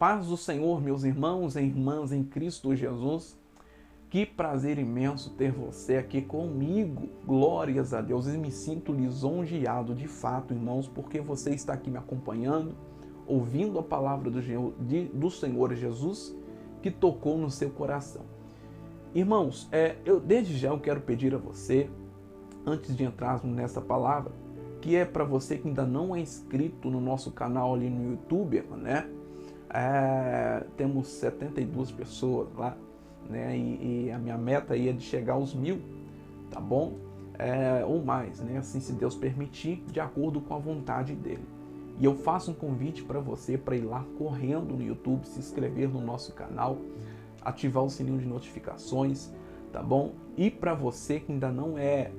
paz do Senhor, meus irmãos e irmãs em Cristo Jesus. Que prazer imenso ter você aqui comigo. Glórias a Deus. Eu me sinto lisonjeado de fato, irmãos, porque você está aqui me acompanhando, ouvindo a palavra do Senhor Jesus que tocou no seu coração. Irmãos, desde já eu quero pedir a você, antes de entrarmos nessa palavra, que é para você que ainda não é inscrito no nosso canal ali no YouTube, né? Temos 72 pessoas lá, né? E a minha meta aí é de chegar aos 1000, tá bom? Ou mais, né? Assim, se Deus permitir, de acordo com a vontade dele. E eu faço um convite para você para ir lá correndo no YouTube, se inscrever no nosso canal, ativar o sininho de notificações, tá bom? E para você que ainda não é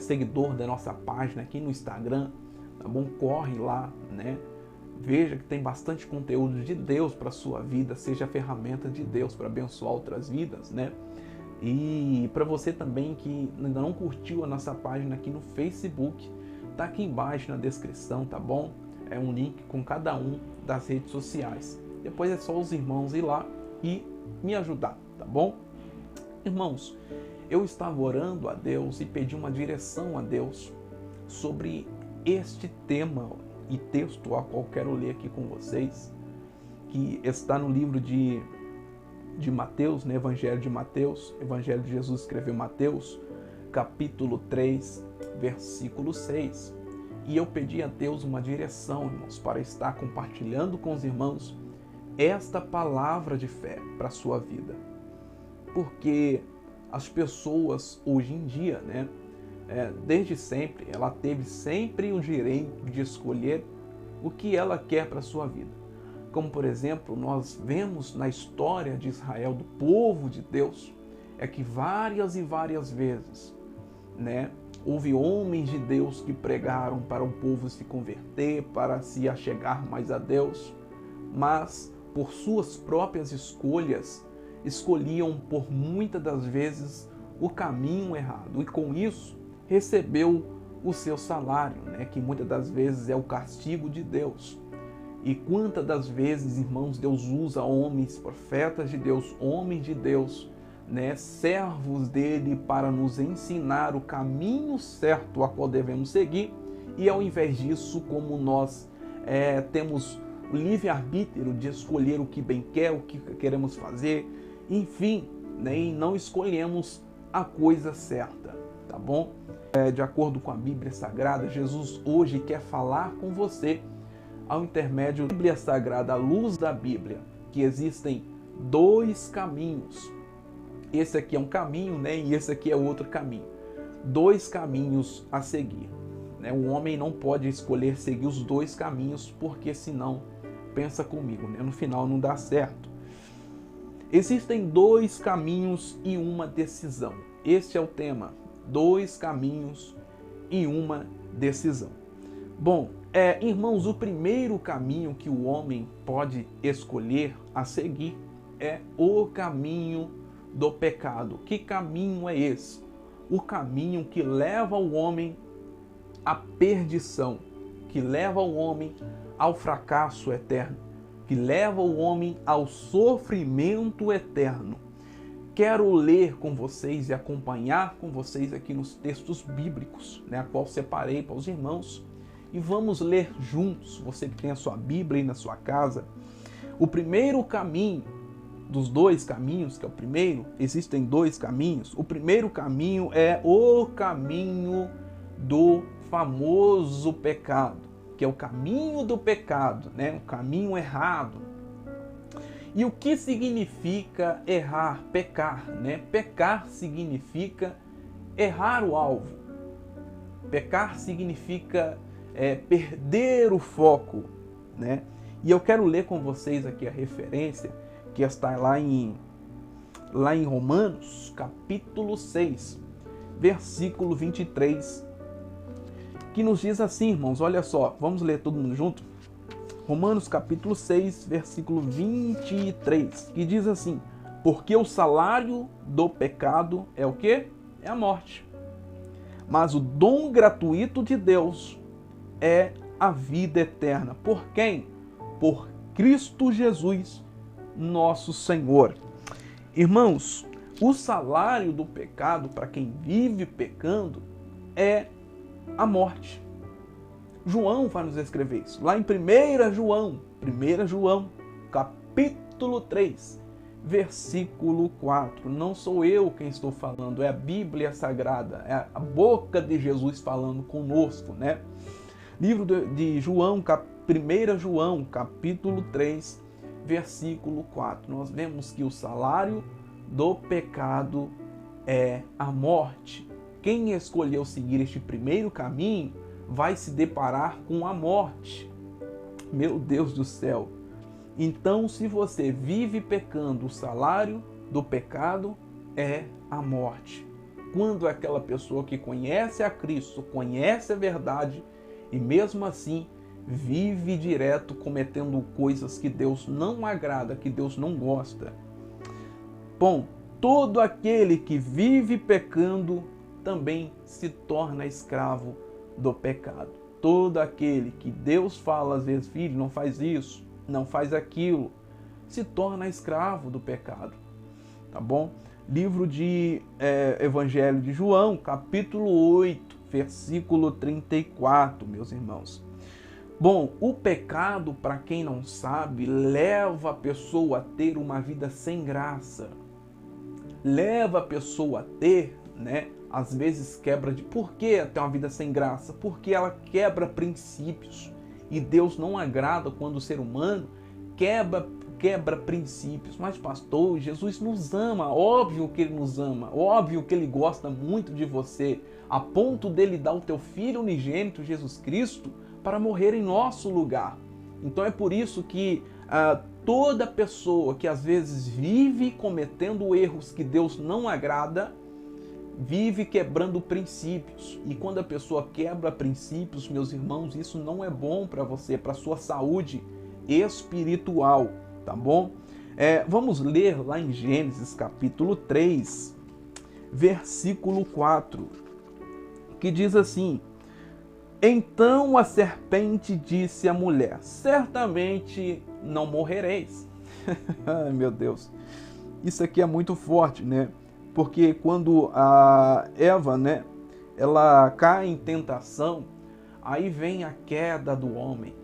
seguidor da nossa página aqui no Instagram, tá bom? Corre lá, né? Veja que tem bastante conteúdo de Deus para sua vida, seja a ferramenta de Deus para abençoar outras vidas, né? E para você também que ainda não curtiu a nossa página aqui no Facebook, tá aqui embaixo na descrição, tá bom? É um link com cada um das redes sociais. Depois é só os irmãos ir lá e me ajudar, tá bom? Irmãos, eu estava orando a Deus e pedi uma direção a Deus sobre este tema e texto a qual quero ler aqui com vocês, que está no livro de Mateus, no Evangelho de Mateus, Evangelho de Jesus escreveu Mateus, capítulo 3, versículo 6. E eu pedi a Deus uma direção, irmãos, para estar compartilhando com os irmãos esta palavra de fé para a sua vida. Porque as pessoas hoje em dia, né, desde sempre, ela teve sempre o direito de escolher o que ela quer para a sua vida. Como, por exemplo, nós vemos na história de Israel, do povo de Deus, que várias e várias vezes, né, houve homens de Deus que pregaram para o povo se converter, para se achegar mais a Deus, mas por suas próprias escolhas, escolhiam por muitas das vezes o caminho errado e com isso recebeu o seu salário, né, que muitas das vezes é o castigo de Deus. E quantas das vezes, irmãos, Deus usa homens, profetas de Deus, homens de Deus, né, servos dele para nos ensinar o caminho certo a qual devemos seguir, e ao invés disso, como nós temos o livre-arbítrio de escolher o que bem quer, o que queremos fazer, enfim, né, e não escolhemos a coisa certa, tá bom? De acordo com a Bíblia Sagrada, Jesus hoje quer falar com você ao intermédio da Bíblia Sagrada, à luz da Bíblia, que existem dois caminhos. Esse aqui é um caminho, né, e esse aqui é outro caminho. Dois caminhos a seguir. Né? O homem não pode escolher seguir os dois caminhos, porque senão, pensa comigo, né, no final não dá certo. Existem dois caminhos e uma decisão. Este é o tema. Dois caminhos e uma decisão. Bom, irmãos, o primeiro caminho que o homem pode escolher a seguir é o caminho do pecado. Que caminho é esse? O caminho que leva o homem à perdição, que leva o homem ao fracasso eterno, que leva o homem ao sofrimento eterno. Quero ler com vocês e acompanhar com vocês aqui nos textos bíblicos, né, a qual separei para os irmãos, e vamos ler juntos, você que tem a sua Bíblia aí na sua casa. O primeiro caminho, dos dois caminhos, que é o primeiro, existem dois caminhos. O primeiro caminho é o caminho do famoso pecado, que é o caminho do pecado, né? O caminho errado. E o que significa errar, pecar, né? Pecar significa errar o alvo. Pecar significa perder o foco, né? E eu quero ler com vocês aqui a referência, que está lá em Romanos, capítulo 6, versículo 23, que nos diz assim, irmãos, olha só, vamos ler todo mundo junto? Romanos, capítulo 6, versículo 23, que diz assim: porque o salário do pecado é o quê? É a morte. Mas o dom gratuito de Deus é a vida eterna. Por quem? Por Cristo Jesus, nosso Senhor. Irmãos, o salário do pecado para quem vive pecando é a morte. João vai nos escrever isso. Lá em 1 João, capítulo 3, versículo 4. Não sou eu quem estou falando, é a Bíblia Sagrada, é a boca de Jesus falando conosco, né? Livro de João, 1 João, capítulo 3, versículo 4. Nós vemos que o salário do pecado é a morte. Quem escolheu seguir este primeiro caminho vai se deparar com a morte. Meu Deus do céu! Então, se você vive pecando, o salário do pecado é a morte. Quando aquela pessoa que conhece a Cristo, conhece a verdade e mesmo assim vive direto cometendo coisas que Deus não agrada, que Deus não gosta. Bom, todo aquele que vive pecando também se torna escravo do pecado. Todo aquele que Deus fala às vezes, filho, não faz isso, não faz aquilo, se torna escravo do pecado. Tá bom? Livro de Evangelho de João, capítulo 8, versículo 34, meus irmãos. Bom, o pecado, para quem não sabe, leva a pessoa a ter uma vida sem graça. Leva a pessoa a ter, às vezes quebra de... Por que ter uma vida sem graça? Porque ela quebra princípios. E Deus não agrada quando o ser humano quebra princípios. Mas, pastor, Jesus nos ama. Óbvio que Ele nos ama. Óbvio que Ele gosta muito de você. A ponto dele dar o teu Filho unigênito, Jesus Cristo, para morrer em nosso lugar. Então é por isso que toda pessoa que às vezes vive cometendo erros que Deus não agrada, vive quebrando princípios. E quando a pessoa quebra princípios, meus irmãos, isso não é bom para você, para a sua saúde espiritual, tá bom? Vamos ler lá em Gênesis capítulo 3, versículo 4, que diz assim: Então a serpente disse à mulher, certamente não morrereis. Ai, meu Deus, isso aqui é muito forte, né? Porque quando a Eva, ela cai em tentação, aí vem a queda do homem.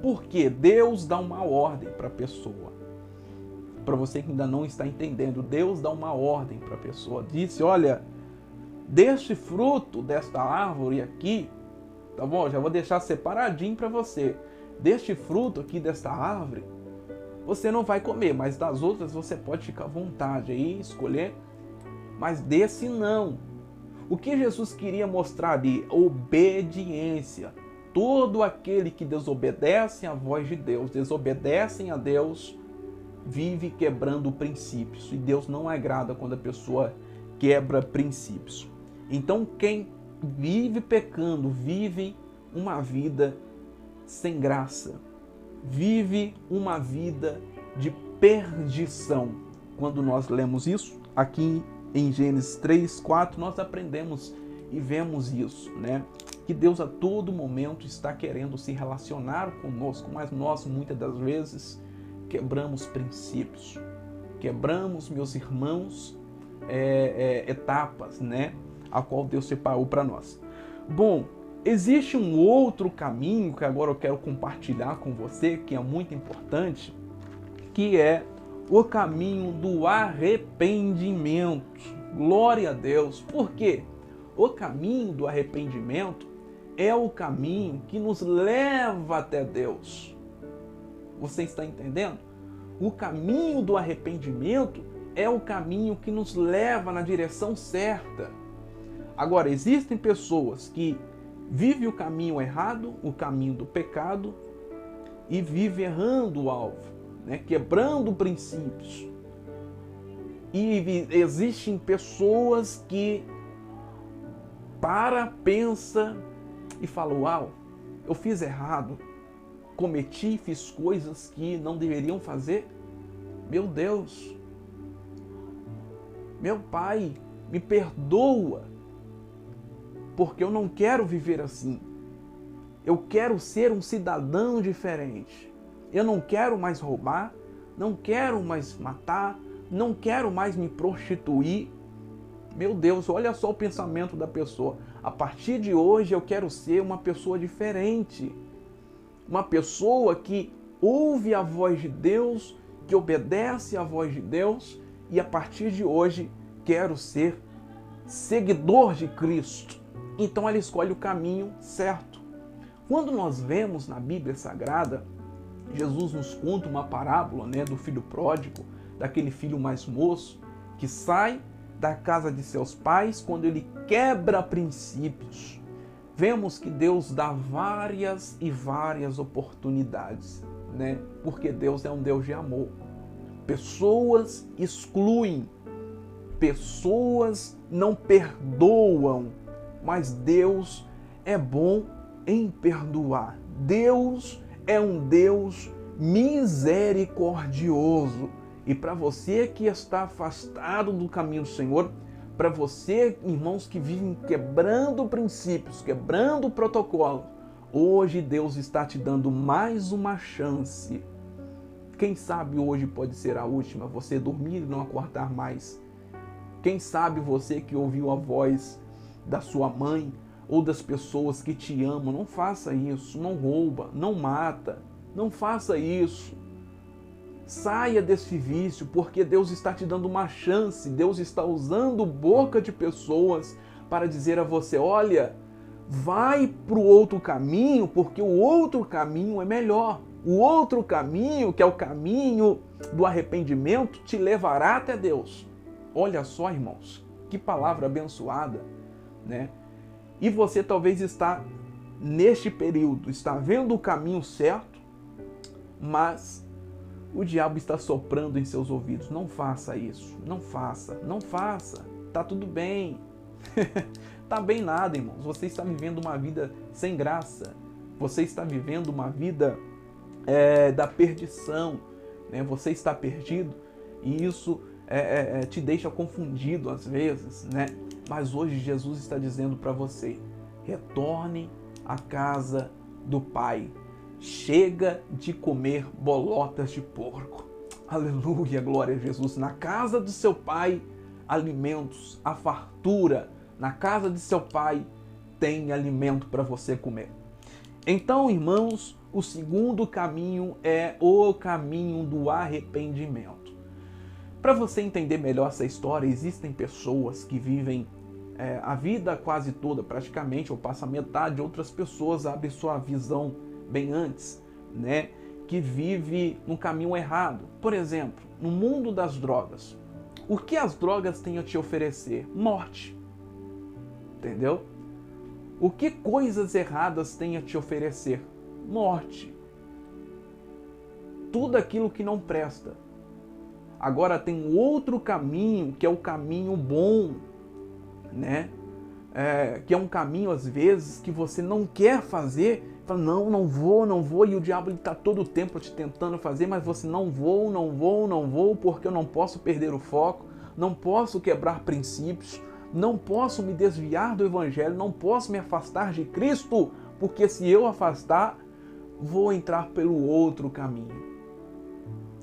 Porque Deus dá uma ordem para a pessoa. Para você que ainda não está entendendo, Deus dá uma ordem para a pessoa. Disse, olha, deste fruto, desta árvore aqui, tá bom? Já vou deixar separadinho para você. Deste fruto aqui, desta árvore, você não vai comer, mas das outras você pode ficar à vontade aí, escolher. Mas desse não. O que Jesus queria mostrar ali? Obediência. Todo aquele que desobedece à voz de Deus, desobedecem a Deus, vive quebrando princípios. E Deus não agrada quando a pessoa quebra princípios. Então quem vive pecando, vive uma vida sem graça. Vive uma vida de perdição. Quando nós lemos isso, aqui em Gênesis 3, 4, nós aprendemos e vemos isso, que Deus a todo momento está querendo se relacionar conosco, mas nós muitas das vezes quebramos princípios, quebramos, meus irmãos, etapas, a qual Deus separou para nós. Bom, existe um outro caminho que agora eu quero compartilhar com você, que é muito importante, que é o caminho do arrependimento. Glória a Deus. Por quê? O caminho do arrependimento é o caminho que nos leva até Deus. Você está entendendo? O caminho do arrependimento é o caminho que nos leva na direção certa. Agora, existem pessoas que vivem o caminho errado, o caminho do pecado, e vivem errando o alvo, quebrando princípios. E existem pessoas que pensa e falam, uau, eu fiz errado, fiz coisas que não deveriam fazer. Meu Deus, meu Pai, me perdoa, porque eu não quero viver assim. Eu quero ser um cidadão diferente. Eu não quero mais roubar, não quero mais matar, não quero mais me prostituir. Meu Deus, olha só o pensamento da pessoa. A partir de hoje eu quero ser uma pessoa diferente. Uma pessoa que ouve a voz de Deus, que obedece à voz de Deus, e a partir de hoje quero ser seguidor de Cristo. Então ela escolhe o caminho certo. Quando nós vemos na Bíblia Sagrada, Jesus nos conta uma parábola, do filho pródigo, daquele filho mais moço, que sai da casa de seus pais quando ele quebra princípios. Vemos que Deus dá várias e várias oportunidades, porque Deus é um Deus de amor. Pessoas excluem, pessoas não perdoam, mas Deus é bom em perdoar. Deus é um Deus misericordioso. E para você que está afastado do caminho do Senhor, para você, irmãos, que vivem quebrando princípios, quebrando protocolo, hoje Deus está te dando mais uma chance. Quem sabe hoje pode ser a última, você dormir e não acordar mais. Quem sabe você que ouviu a voz da sua mãe ou das pessoas que te amam, não faça isso, não rouba, não mata, não faça isso. Saia desse vício, porque Deus está te dando uma chance. Deus está usando boca de pessoas para dizer a você, olha, vai para o outro caminho, porque o outro caminho é melhor. O outro caminho, que é o caminho do arrependimento, te levará até Deus. Olha só, irmãos, que palavra abençoada, E você talvez está neste período, está vendo o caminho certo, mas o diabo está soprando em seus ouvidos. Não faça isso, não faça. Tá tudo bem. Tá bem nada, irmãos. Você está vivendo uma vida sem graça. Você está vivendo uma vida da perdição. Você está perdido e isso te deixa confundido às vezes, Mas hoje Jesus está dizendo para você, retorne à casa do Pai. Chega de comer bolotas de porco. Aleluia, glória a Jesus. Na casa do seu Pai, alimentos, a fartura. Na casa de seu Pai, tem alimento para você comer. Então, irmãos, o segundo caminho é o caminho do arrependimento. Para você entender melhor essa história, existem pessoas que vivem a vida quase toda, praticamente, ou passa metade, outras pessoas abrem sua visão bem antes, que vive no caminho errado. Por exemplo, no mundo das drogas, o que as drogas têm a te oferecer? Morte. Entendeu? O que coisas erradas têm a te oferecer? Morte. Tudo aquilo que não presta. Agora tem outro caminho, que é o caminho bom, que é um caminho, às vezes, que você não quer fazer. Fala, não vou, e o diabo está todo o tempo te tentando fazer, mas você não vou, porque eu não posso perder o foco, não posso quebrar princípios, não posso me desviar do Evangelho, não posso me afastar de Cristo, porque se eu afastar, vou entrar pelo outro caminho.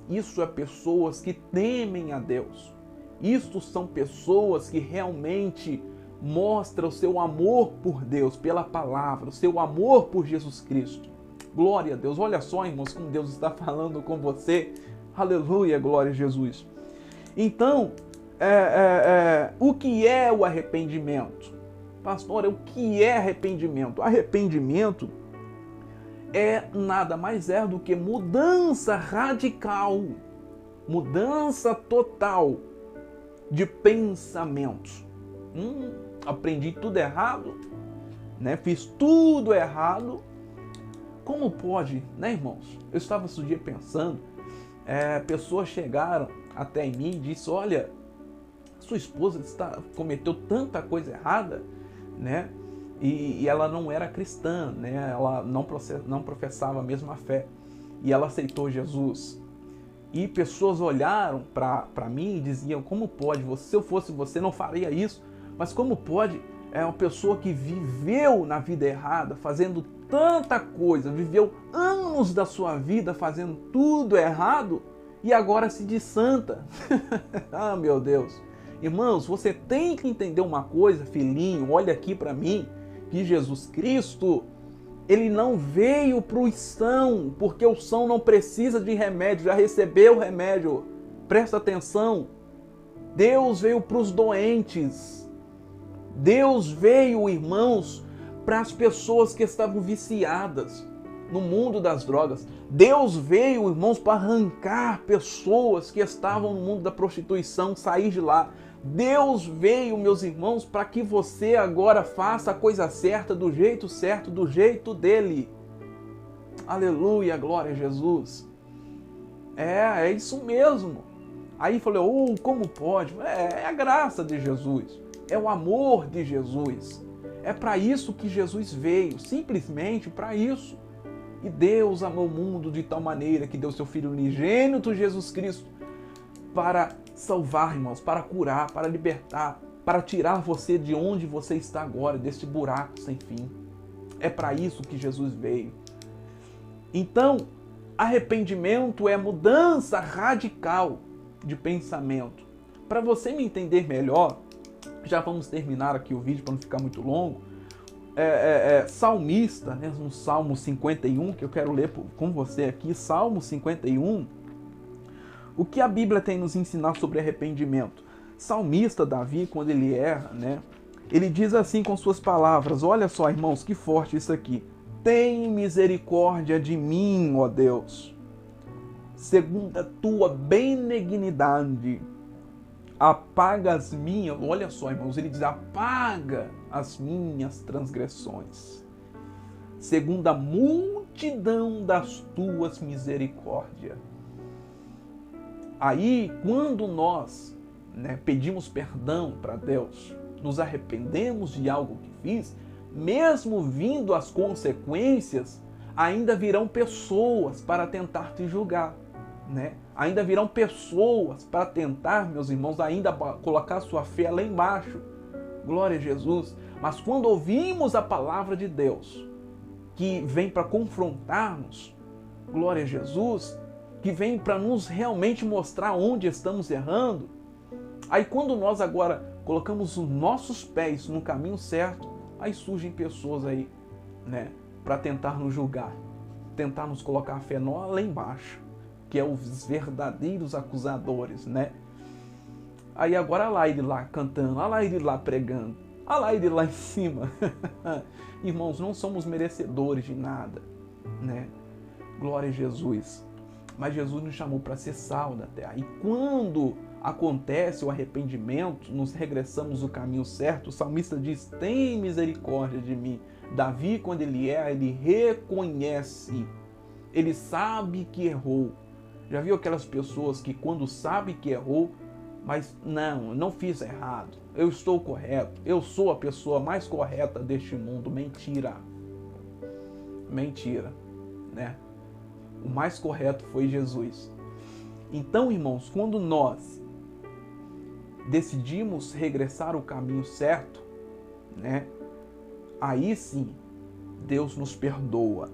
Isso é pessoas que temem a Deus. Isso são pessoas que realmente mostram o seu amor por Deus, pela palavra, o seu amor por Jesus Cristo. Glória a Deus. Olha só, irmãos, como Deus está falando com você. Aleluia, glória a Jesus. Então, o que é o arrependimento? Pastor, o que é arrependimento? Arrependimento nada mais do que mudança radical, mudança total de pensamentos. Aprendi tudo errado, fiz tudo errado. Como pode, irmãos? Eu estava esse dia pensando, pessoas chegaram até em mim e disseram, olha, sua esposa cometeu tanta coisa errada, e ela não era cristã, ela não professava a mesma fé, e ela aceitou Jesus. E pessoas olharam para mim e diziam, como pode, se eu fosse você não faria isso, mas como pode uma pessoa que viveu na vida errada, fazendo tanta coisa, viveu anos anos da sua vida fazendo tudo errado e agora se diz santa. Ah, meu Deus. Irmãos, você tem que entender uma coisa, filhinho, olha aqui para mim, que Jesus Cristo, ele não veio para o são, porque o são não precisa de remédio, já recebeu o remédio. Presta atenção. Deus veio para os doentes. Deus veio, irmãos, para as pessoas que estavam viciadas no mundo das drogas. Deus veio, irmãos, para arrancar pessoas que estavam no mundo da prostituição, sair de lá. Deus veio, meus irmãos, para que você agora faça a coisa certa, do jeito dele. Aleluia, glória a Jesus. É isso mesmo. Aí falei, como pode? É a graça de Jesus, é o amor de Jesus. É para isso que Jesus veio, simplesmente para isso. E Deus amou o mundo de tal maneira que deu seu Filho unigênito, Jesus Cristo, para salvar, irmãos, para curar, para libertar, para tirar você de onde você está agora, deste buraco sem fim. É para isso que Jesus veio. Então, arrependimento é mudança radical de pensamento. Para você me entender melhor, já vamos terminar aqui o vídeo para não ficar muito longo. Salmista, né, no Salmo 51, que eu quero ler com você aqui, Salmo 51, o que a Bíblia tem nos ensinar sobre arrependimento? Salmista Davi, quando ele erra, né, ele diz assim com suas palavras, olha só, irmãos, que forte isso aqui. Tem misericórdia de mim, ó Deus, segundo a tua benignidade, apaga as minhas, olha só, irmãos, ele diz, apaga as minhas transgressões, segundo a multidão das tuas misericórdias. Aí, quando nós, né, pedimos perdão para Deus, nos arrependemos de algo que fiz, mesmo vindo as consequências, ainda virão pessoas para tentar te julgar, né? Ainda virão pessoas para tentar, meus irmãos, ainda colocar sua fé lá embaixo. Glória a Jesus. Mas quando ouvimos a palavra de Deus, que vem para confrontar-nos, glória a Jesus, que vem para nos realmente mostrar onde estamos errando, aí quando nós agora colocamos os nossos pés no caminho certo, aí surgem pessoas aí, né, para tentar nos julgar, tentar nos colocar a fé lá embaixo, que é os verdadeiros acusadores, né? Aí agora olha lá ele lá cantando, olha lá ele lá pregando, olha lá ele lá em cima. Irmãos, não somos merecedores de nada, né? Glória a Jesus. Mas Jesus nos chamou para ser sal da terra. E quando acontece o arrependimento, nos regressamos o caminho certo, o salmista diz, tem misericórdia de mim. Davi, quando ele erra, ele reconhece, ele sabe que errou. Já viu aquelas pessoas que quando sabe que errou, mas não fiz errado, eu estou correto, eu sou a pessoa mais correta deste mundo. Mentira. Mentira, né? O mais correto foi Jesus. Então, irmãos, quando nós decidimos regressar ao caminho certo, né? Aí sim, Deus nos perdoa.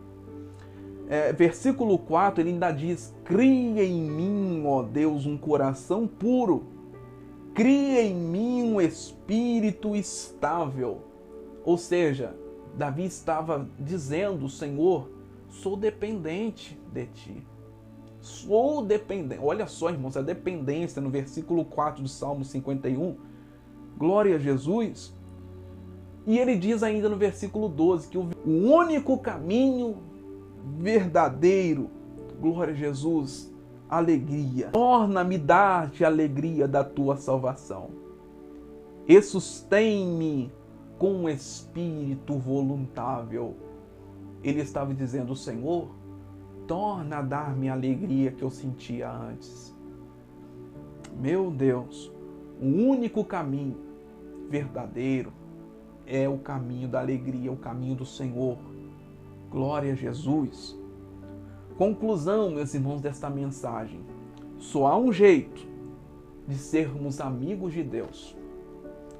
Versículo 4, ele ainda diz, cria em mim, ó Deus, um coração puro, cria em mim um espírito estável. Ou seja, Davi estava dizendo, Senhor, sou dependente de ti. Sou dependente. Olha só, irmãos, a dependência no versículo 4 do Salmo 51. Glória a Jesus. E ele diz ainda no versículo 12 que o único caminho verdadeiro, glória a Jesus, alegria. Torna-me dar-te a alegria da tua salvação. E sustém-me com um espírito voluntável. Ele estava dizendo, Senhor, torna a dar-me a alegria que eu sentia antes. Meu Deus, o único caminho verdadeiro é o caminho da alegria, o caminho do Senhor. Glória a Jesus. Conclusão, meus irmãos, desta mensagem. Só há um jeito de sermos amigos de Deus.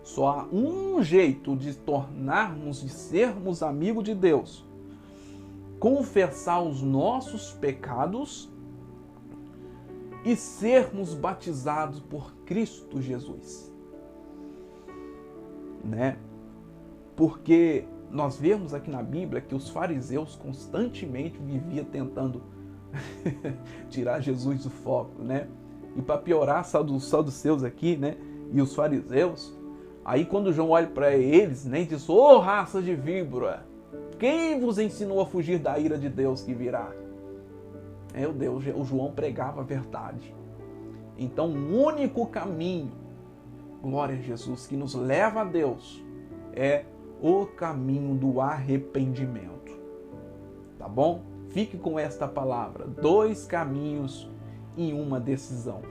Só há um jeito de sermos amigos de Deus. confessar os nossos pecados e sermos batizados por Cristo Jesus, né? Porque nós vemos aqui na Bíblia que os fariseus constantemente viviam tentando tirar Jesus do foco, né? E para piorar, os saduceus aqui, né? E os fariseus, aí quando João olha para eles, né? Diz: ô raça de víbora, quem vos ensinou a fugir da ira de Deus que virá? Meu Deus, o João pregava a verdade. Então, o único caminho, glória a Jesus, que nos leva a Deus é o caminho do arrependimento. Tá bom? Fique com esta palavra: 2 caminhos e uma decisão.